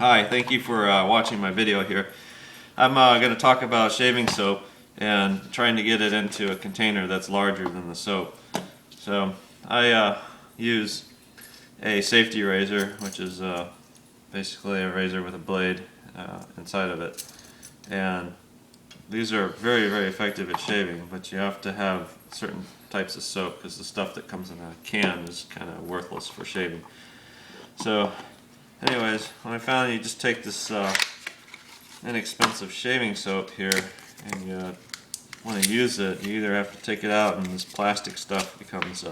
Hi, thank you for watching my video here. I'm going to talk about shaving soap and trying to get it into a container that's larger than the soap. So I use a safety razor, which is basically a razor with a blade inside of it. And these are very, very effective at shaving, but you have to have certain types of soap because the stuff that comes in a can is kind of worthless for shaving. So anyways, when I found you just take this inexpensive shaving soap here and you want to use it, you either have to take it out and this plastic stuff becomes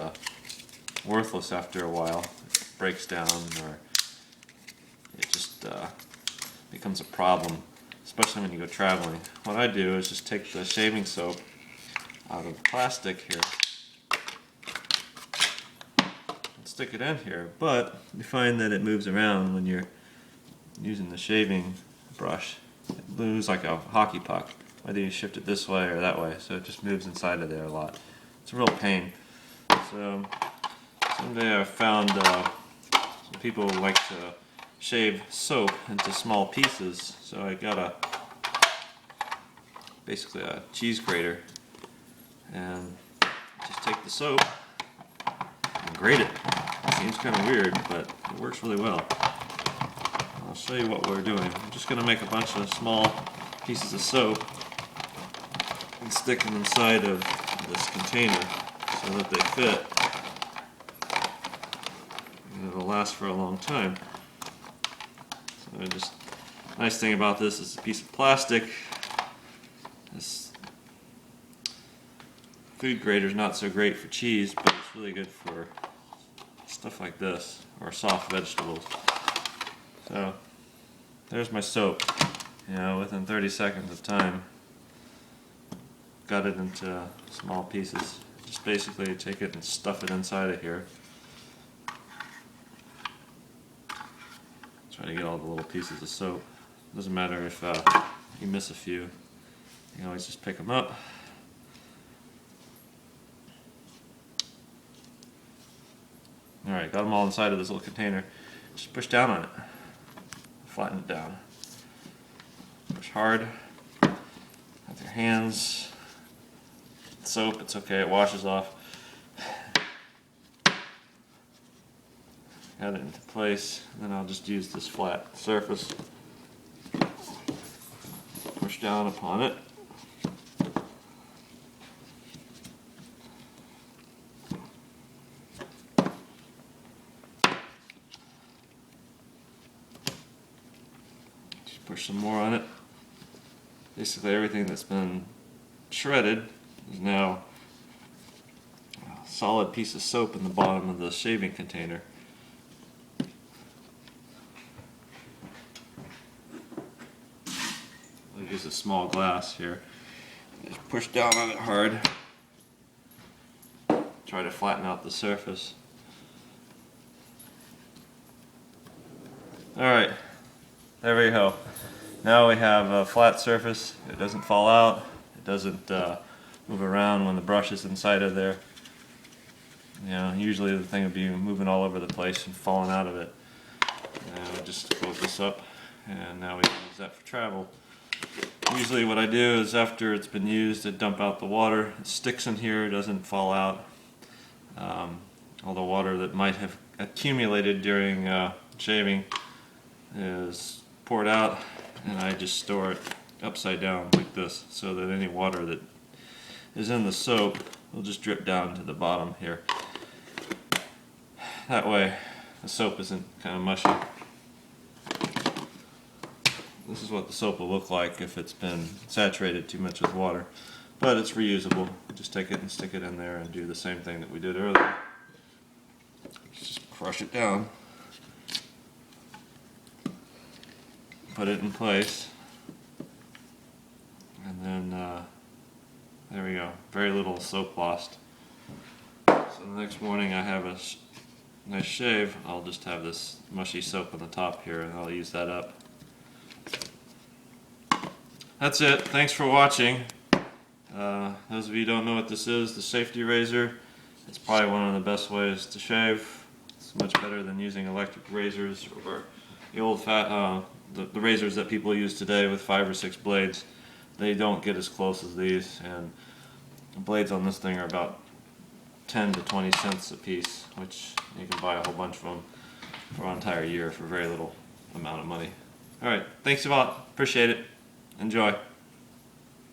worthless after a while. It breaks down or it just becomes a problem, especially when you go traveling. What I do is just take the shaving soap out of the plastic here and stick it in here, but you find that it moves around when you're using the shaving brush. It moves like a hockey puck, whether you shift it this way or that way, so it just moves inside of there a lot. It's a real pain. So someday I found some people like to shave soap into small pieces, so I got basically a cheese grater and just take the soap and grate it. It seems kind of weird, but it works really well. I'll show you what we're doing. I'm just going to make a bunch of small pieces of soap and stick them inside of this container so that they fit. And it'll last for a long time. So just nice thing about this is a piece of plastic. This food grater is not so great for cheese, but it's really good for stuff like this or soft vegetables. So there's my soap. You know, within 30 seconds of time, got it into small pieces. Just basically take it and stuff it inside of here. Try to get all the little pieces of soap. Doesn't matter if you miss a few. You can always just pick them up. Alright, got them all inside of this little container. Just push down on it. Flatten it down. Push hard with your hands. Soap, it's okay, it washes off. Got it into place, and then I'll just use this flat surface. Push down upon it. Just push some more on it. Basically everything that's been shredded is now a solid piece of soap in the bottom of the shaving container. I'll use a small glass here. Just push down on it hard. Try to flatten out the surface. Alright, there we go. Now we have a flat surface. It doesn't fall out. It doesn't move around when the brush is inside of there. You know, usually the thing would be moving all over the place and falling out of it. And just close this up, and now we can use that for travel. Usually what I do is after it's been used, I dump out the water. It sticks in here, it doesn't fall out. All the water that might have accumulated during shaving is poured out, and I just store it upside down like this so that any water that is in the soap will just drip down to the bottom here. That way the soap isn't kind of mushy. This is what the soap will look like if it's been saturated too much with water, but it's reusable. Just take it and stick it in there and do the same thing that we did earlier. Just crush it down, put it in place, and then there we go. Very little soap lost. So the next morning I have a nice shave. I'll just have this mushy soap on the top here, and I'll use that up. That's it. Thanks for watching. Those of you who don't know what this is, the safety razor, it's probably one of the best ways to shave. It's much better than using electric razors or the old the razors that people use today with 5 or 6 blades, they don't get as close as these, and the blades on this thing are about 10 to 20 cents a piece, which you can buy a whole bunch of them for an entire year for very little amount of money. Alright, thanks a lot. Appreciate it. Enjoy.